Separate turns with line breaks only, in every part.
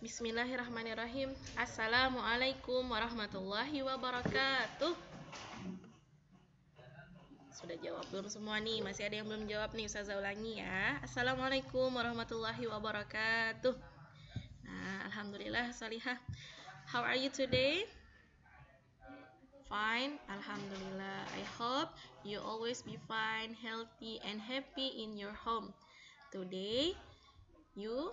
Bismillahirrahmanirrahim. Assalamualaikum warahmatullahi wabarakatuh. Sudah jawab belum semua nih? Masih ada yang belum jawab nih, Ustazah ulangi ya. Assalamualaikum warahmatullahi wabarakatuh. Nah, alhamdulillah salihah. How are you today? Fine, alhamdulillah. I hope you always be fine, healthy and happy in your home. Today you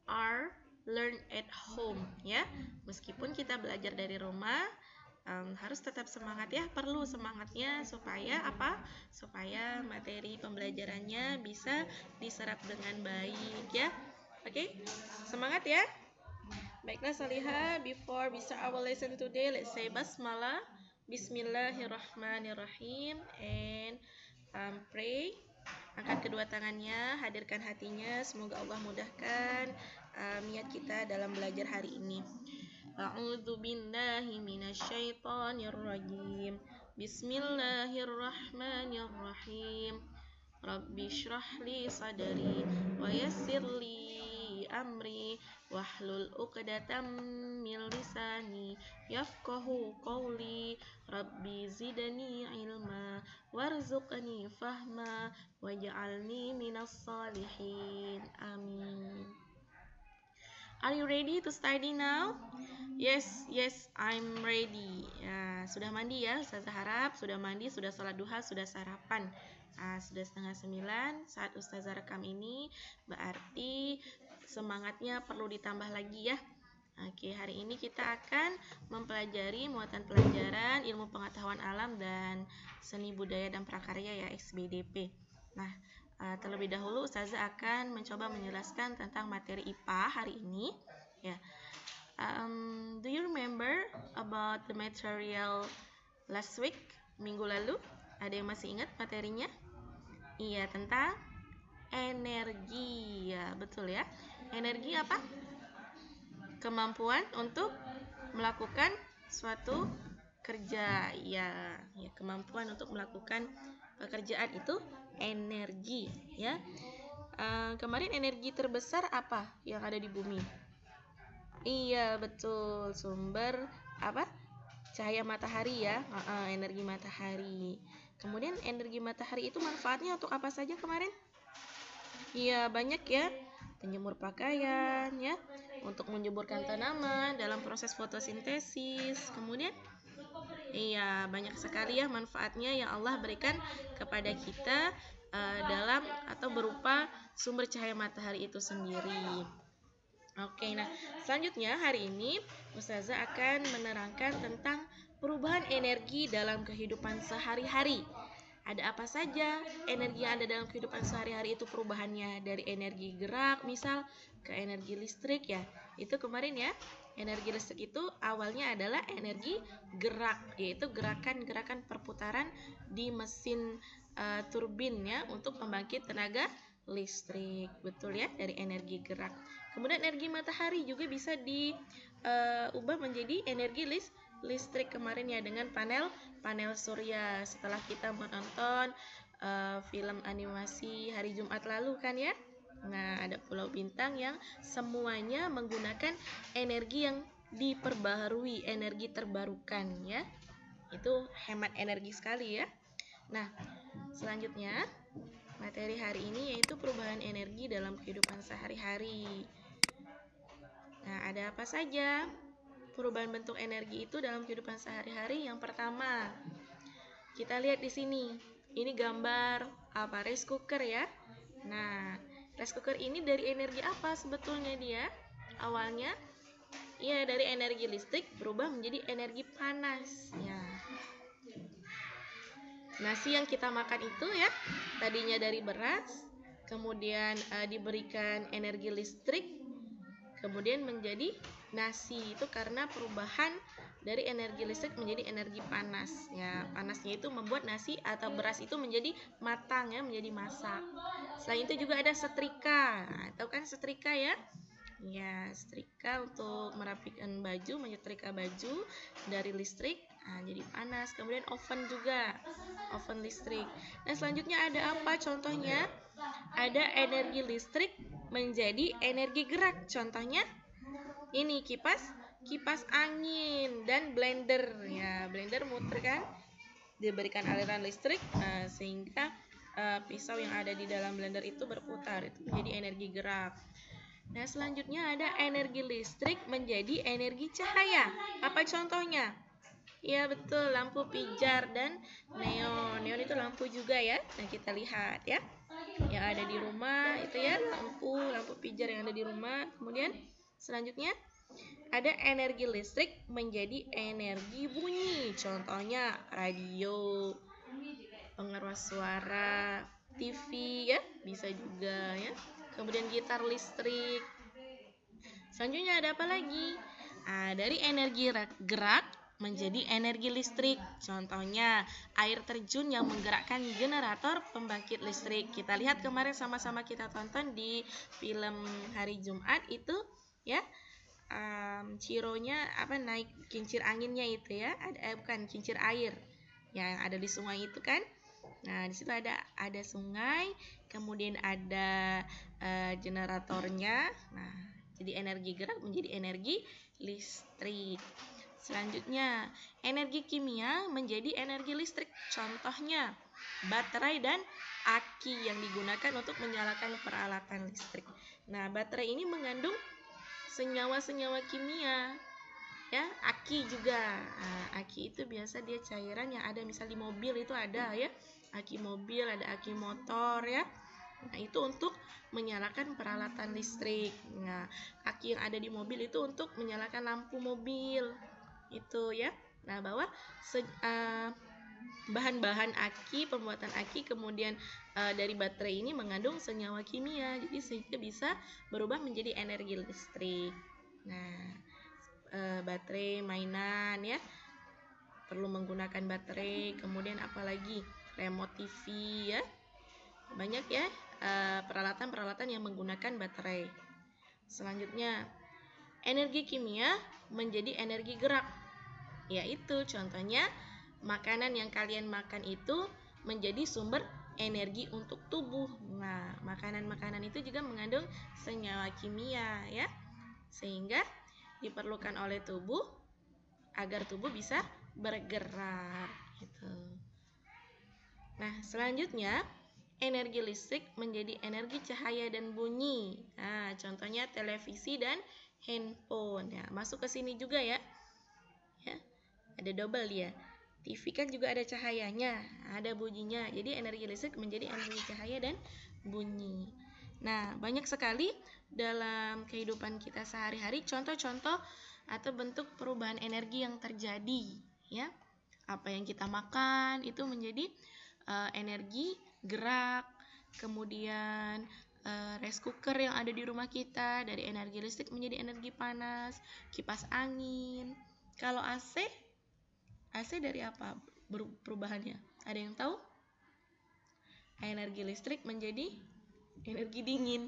are learn at home ya. Meskipun kita belajar dari rumah, harus tetap semangat ya. Perlu semangatnya supaya apa? Supaya materi pembelajarannya bisa diserap dengan baik ya. Oke, semangat ya. Baiklah salihah, before we start our lesson today, let's say basmalah. Bismillahirrahmanirrahim and pray. Angkat kedua tangannya, hadirkan hatinya. Semoga Allah mudahkan niat kita dalam belajar hari ini. A'udzu billahi minasyaitonir rajim. Bismillahirrahmanirrahim. Rabbi shrah li sadri wa yassir li amri wahlul 'uqdatam min lisani yafqahu qawli. Rabbi zidni ilma warzuqni fahma waj'alni minas salihin. Amin. Are you ready to study now? Yes, I'm ready. Ya, sudah mandi ya, Ustazah harap sudah mandi, sudah sholat duha, sudah sarapan. Sudah 8:30 saat Ustazah rekam ini, berarti semangatnya perlu ditambah lagi ya. Oke, hari ini kita akan mempelajari muatan pelajaran ilmu pengetahuan alam dan seni budaya dan prakarya ya, SBDP. Nah, terlebih dahulu Ustazah akan mencoba menjelaskan tentang materi IPA hari ini ya. Do you remember about the material last week, minggu lalu? Ada yang masih ingat materinya? Iya, tentang energi ya, betul ya. Energi apa? Kemampuan untuk melakukan suatu kerja ya, kemampuan untuk melakukan pekerjaan itu energi ya. Kemarin energi terbesar apa yang ada di bumi? Iya, betul, sumber apa? Cahaya matahari ya, energi matahari. Kemudian energi matahari itu manfaatnya untuk apa saja kemarin? Iya, banyak ya. Penjemur pakaian ya, untuk menjeburkan tanaman dalam proses fotosintesis. Kemudian iya, banyak sekali ya manfaatnya yang Allah berikan kepada kita dalam atau berupa sumber cahaya matahari itu sendiri. Oke, nah selanjutnya hari ini Ustazah akan menerangkan tentang perubahan energi dalam kehidupan sehari-hari. Ada apa saja energi yang ada dalam kehidupan sehari-hari itu perubahannya, dari energi gerak misal ke energi listrik ya. Itu kemarin ya, energi listrik itu awalnya adalah energi gerak, yaitu gerakan-gerakan perputaran di mesin turbin ya untuk membangkit tenaga listrik. Betul ya, dari energi gerak. Kemudian energi matahari juga bisa diubah menjadi energi listrik kemarin ya, dengan panel surya. Setelah kita menonton film animasi hari Jumat lalu kan ya. Nah, ada Pulau Bintang yang semuanya menggunakan energi yang diperbaharui, energi terbarukan ya. Itu hemat energi sekali ya. Nah, selanjutnya materi hari ini yaitu perubahan energi dalam kehidupan sehari-hari. Nah, ada apa saja perubahan bentuk energi itu dalam kehidupan sehari-hari? Yang pertama, kita lihat di sini. Ini gambar apa? Rice cooker ya. Nah, rice cooker ini dari energi apa sebetulnya dia? Awalnya ya dari energi listrik berubah menjadi energi panas ya. Nasi yang kita makan itu ya, tadinya dari beras, kemudian diberikan energi listrik, kemudian menjadi nasi. Itu karena perubahan dari energi listrik menjadi energi panas ya. Panasnya itu membuat nasi atau beras itu menjadi matang ya, menjadi masak. Selain itu juga ada setrika. Nah, tahu kan setrika ya? Ya, setrika untuk merapikan baju, menyetrika baju dari listrik. Nah, jadi panas. Kemudian oven juga, oven listrik. Nah, selanjutnya ada apa contohnya? Ada energi listrik menjadi energi gerak. Contohnya ini kipas angin dan blender. Ya, blender muter kan, diberikan aliran listrik sehingga pisau yang ada di dalam blender itu berputar, itu menjadi energi gerak. Nah, selanjutnya ada energi listrik menjadi energi cahaya. Apa contohnya? Ya, betul, lampu pijar dan neon. Neon itu lampu juga ya. Nah, kita lihat ya. Yang ada di rumah itu ya, lampu pijar yang ada di rumah. Kemudian selanjutnya ada energi listrik menjadi energi bunyi. Contohnya radio, pengeras suara, TV ya, bisa juga ya. Kemudian gitar listrik. Selanjutnya ada apa lagi? Dari energi gerak menjadi energi listrik. Contohnya air terjun yang menggerakkan generator pembangkit listrik. Kita lihat kemarin sama-sama kita tonton di film hari Jumat itu ya. Cironya naik kincir anginnya itu ya. Bukan kincir air yang ada di sungai itu kan. Nah, di situ ada sungai, kemudian ada generatornya. Nah, jadi energi gerak menjadi energi listrik. Selanjutnya, energi kimia menjadi energi listrik. Contohnya, baterai dan aki yang digunakan untuk menyalakan peralatan listrik. Nah, baterai ini mengandung senyawa-senyawa kimia. Ya, aki juga. Nah, aki itu biasa dia cairan yang ada misal di mobil itu ada ya. Aki mobil, ada aki motor ya. Nah, itu untuk menyalakan peralatan listrik. Nah, aki yang ada di mobil itu untuk menyalakan lampu mobil. Itu ya. Nah, bahwa bahan-bahan aki, pembuatan aki kemudian dari baterai ini mengandung senyawa kimia. Jadi sehingga bisa berubah menjadi energi listrik. Nah, baterai mainan ya, perlu menggunakan baterai. Kemudian apalagi remote TV ya, banyak ya peralatan-peralatan yang menggunakan baterai. Selanjutnya energi kimia menjadi energi gerak, yaitu contohnya makanan yang kalian makan itu menjadi sumber energi untuk tubuh. Nah, makanan-makanan itu juga mengandung senyawa kimia ya, sehingga diperlukan oleh tubuh agar tubuh bisa bergerak gitu. Nah, selanjutnya energi listrik menjadi energi cahaya dan bunyi. Nah, contohnya televisi dan handphone. Ya, masuk ke sini juga ya. Ya, ada double dia. TV kan juga ada cahayanya, ada bunyinya. Jadi energi listrik menjadi energi cahaya dan bunyi. Nah, banyak sekali dalam kehidupan kita sehari-hari contoh-contoh atau bentuk perubahan energi yang terjadi ya. Apa yang kita makan itu menjadi energi gerak. Kemudian rice cooker yang ada di rumah kita dari energi listrik menjadi energi panas. Kipas angin. Kalau AC dari apa perubahannya? Ada yang tahu? Energi listrik menjadi energi dingin.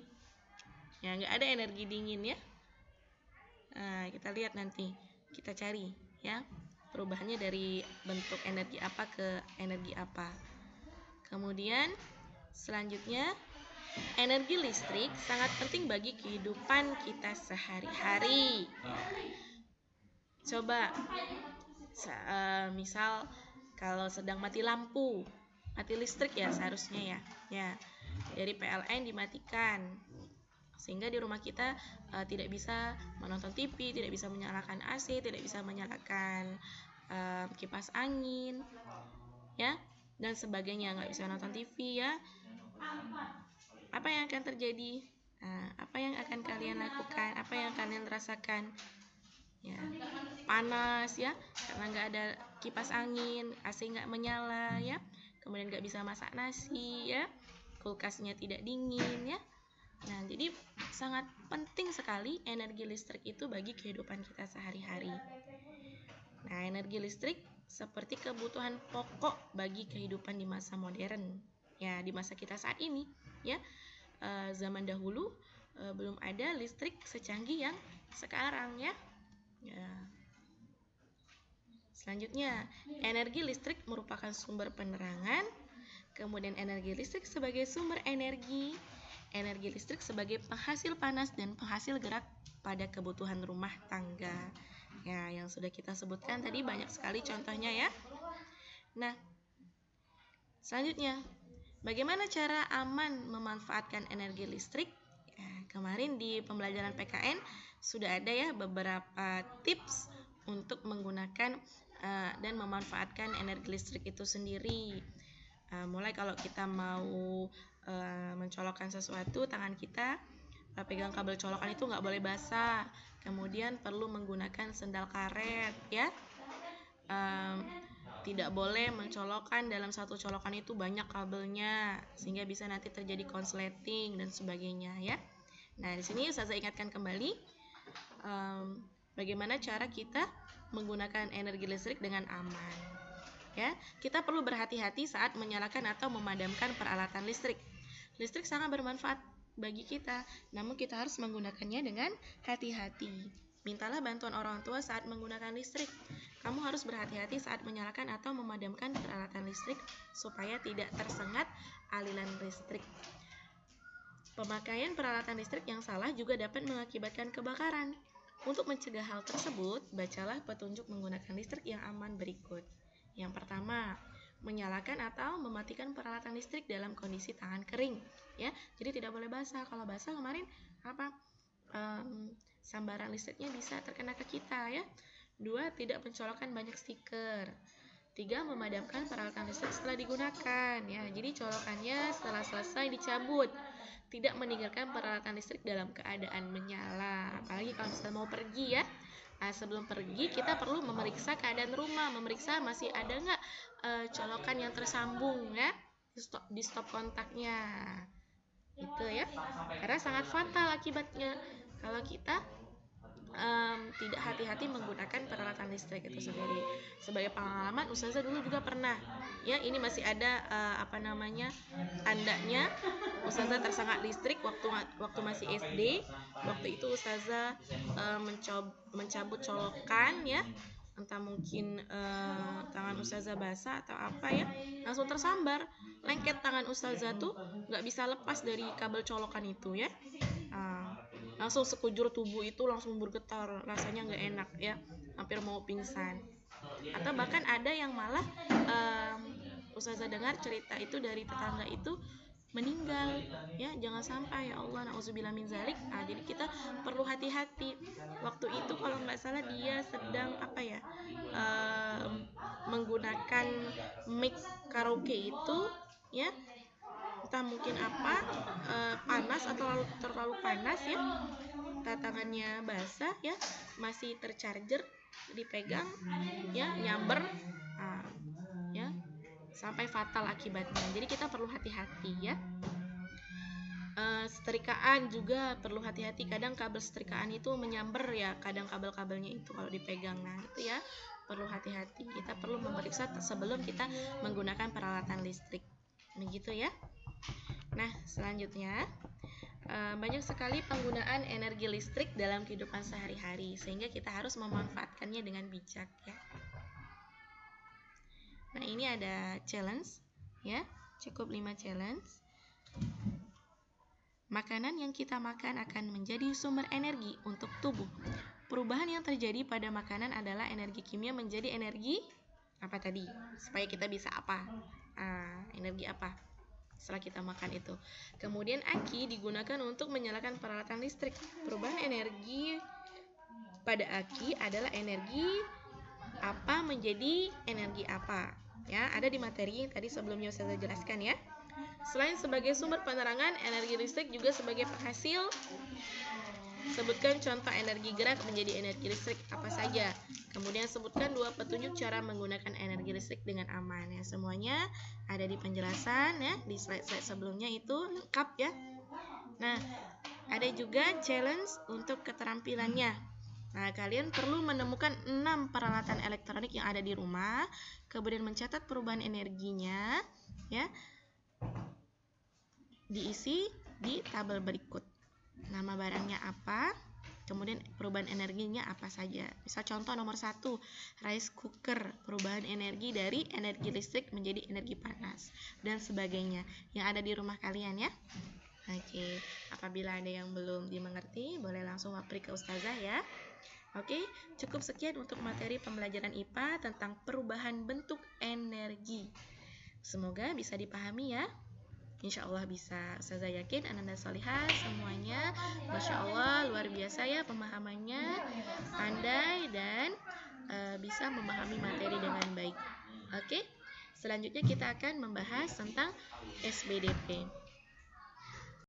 Ya, nggak ada energi dingin ya. Nah, kita lihat nanti, kita cari ya perubahannya dari bentuk energi apa ke energi apa. Kemudian selanjutnya, energi listrik sangat penting bagi kehidupan kita sehari-hari. Coba misal kalau sedang mati lampu, mati listrik ya seharusnya ya, dari PLN dimatikan sehingga di rumah kita tidak bisa menonton TV, tidak bisa menyalakan AC, tidak bisa menyalakan kipas angin ya dan sebagainya, nggak bisa nonton TV ya. Apa yang akan terjadi? Apa yang akan kalian lakukan? Apa yang kalian rasakan? Ya, panas ya, karena nggak ada kipas angin, AC nggak menyala ya, kemudian nggak bisa masak nasi ya, kulkasnya tidak dingin ya. Nah, jadi sangat penting sekali energi listrik itu bagi kehidupan kita sehari-hari. Nah, energi listrik seperti kebutuhan pokok bagi kehidupan di masa modern. Ya, di masa kita saat ini ya. Zaman dahulu belum ada listrik secanggih yang sekarang ya. Selanjutnya, energi listrik merupakan sumber penerangan. Kemudian energi listrik sebagai sumber energi listrik sebagai penghasil panas dan penghasil gerak pada kebutuhan rumah tangga. Ya, yang sudah kita sebutkan tadi banyak sekali contohnya ya. Nah, selanjutnya, bagaimana cara aman memanfaatkan energi listrik? Ya, kemarin di pembelajaran PKN sudah ada ya beberapa tips untuk menggunakan dan memanfaatkan energi listrik itu sendiri. Mulai kalau kita mau mencolokkan sesuatu, tangan kita pegang kabel colokan itu nggak boleh basah. Kemudian perlu menggunakan sendal karet ya. Tidak boleh mencolokkan dalam satu colokan itu banyak kabelnya, sehingga bisa nanti terjadi konsleting dan sebagainya ya. Nah, di sini Ustazah ingatkan kembali bagaimana cara kita menggunakan energi listrik dengan aman. Ya, kita perlu berhati-hati saat menyalakan atau memadamkan peralatan listrik. Listrik sangat bermanfaat bagi kita, namun kita harus menggunakannya dengan hati-hati. Mintalah bantuan orang tua saat menggunakan listrik. Kamu harus berhati-hati saat menyalakan atau memadamkan peralatan listrik supaya tidak tersengat aliran listrik. Pemakaian peralatan listrik yang salah juga dapat mengakibatkan kebakaran. Untuk mencegah hal tersebut, bacalah petunjuk menggunakan listrik yang aman berikut. Yang pertama, menyalakan atau mematikan peralatan listrik dalam kondisi tangan kering, ya. Jadi tidak boleh basah. Kalau basah kemarin sambaran listriknya bisa terkena ke kita, ya. 2, tidak mencolokkan banyak stiker. 3, memadamkan peralatan listrik setelah digunakan, ya. Jadi colokannya setelah selesai dicabut. Tidak meninggalkan peralatan listrik dalam keadaan menyala, apalagi kalau misalnya mau pergi ya. Nah, sebelum pergi kita perlu memeriksa keadaan rumah, memeriksa masih ada nggak colokan yang tersambung ya, di stop kontaknya, itu ya, karena sangat fatal akibatnya kalau kita tidak hati-hati menggunakan peralatan listrik itu sendiri. Sebagai pengalaman, Ustazah dulu juga pernah ya, ini masih ada tandanya Ustazah tersengat listrik waktu masih SD. Waktu itu Ustazah mencabut colokan ya, entah mungkin tangan Ustazah basah atau apa ya, langsung tersambar. Lengket tangan Ustazah tuh nggak bisa lepas dari kabel colokan itu ya. Langsung sekujur tubuh itu langsung bergetar, rasanya nggak enak ya, hampir mau pingsan. Atau bahkan ada yang malah Ustazah dengar cerita itu dari tetangga itu meninggal ya, jangan sampai, ya Allah, na'udzubillah min zalik. Jadi kita perlu hati-hati. Waktu itu kalau nggak salah dia sedang menggunakan mic karaoke itu ya, entah mungkin panas atau terlalu panas ya, tangannya basah ya, masih tercharger, dipegang ya, nyamber ya, sampai fatal akibatnya. Jadi kita perlu hati-hati ya. Setrikaan juga perlu hati-hati, kadang kabel setrikaan itu menyamber ya, kadang kabel-kabelnya itu kalau dipegang. Nah itu ya, perlu hati-hati. Kita perlu memeriksa sebelum kita menggunakan peralatan listrik, begitu ya. Nah, selanjutnya banyak sekali penggunaan energi listrik dalam kehidupan sehari-hari, sehingga kita harus memanfaatkannya dengan bijak ya. Nah, ini ada challenge ya, cukup 5 challenge. Makanan yang kita makan akan menjadi sumber energi untuk tubuh. Perubahan yang terjadi pada makanan adalah energi kimia menjadi energi apa tadi? Supaya kita bisa apa? Energi apa? Setelah kita makan itu. Kemudian aki digunakan untuk menyalakan peralatan listrik. Perubahan energi pada aki adalah energi apa menjadi energi apa. Ya, ada di materi yang tadi sebelumnya saya jelaskan ya. Selain sebagai sumber penerangan, energi listrik juga sebagai penghasil. Sebutkan contoh energi gerak menjadi energi listrik apa saja. Kemudian sebutkan 2 petunjuk cara menggunakan energi listrik dengan aman ya. Semuanya ada di penjelasan ya, di slide-slide sebelumnya itu lengkap ya. Nah, ada juga challenge untuk keterampilannya. Nah, kalian perlu menemukan 6 peralatan elektronik yang ada di rumah, kemudian mencatat perubahan energinya ya. Diisi di tabel berikut. Nama barangnya apa, kemudian perubahan energinya apa saja. Misal contoh nomor 1, rice cooker, perubahan energi dari energi listrik menjadi energi panas, dan sebagainya yang ada di rumah kalian ya. Oke, apabila ada yang belum dimengerti, boleh langsung wapri ke Ustazah ya. Oke, cukup sekian untuk materi pembelajaran IPA tentang perubahan bentuk energi. Semoga bisa dipahami ya. Insya Allah bisa. Ustazah yakin anak-anak solihah semuanya Masya Allah luar biasa ya pemahamannya, pandai dan bisa memahami materi dengan baik. Oke, selanjutnya kita akan membahas tentang SBDP.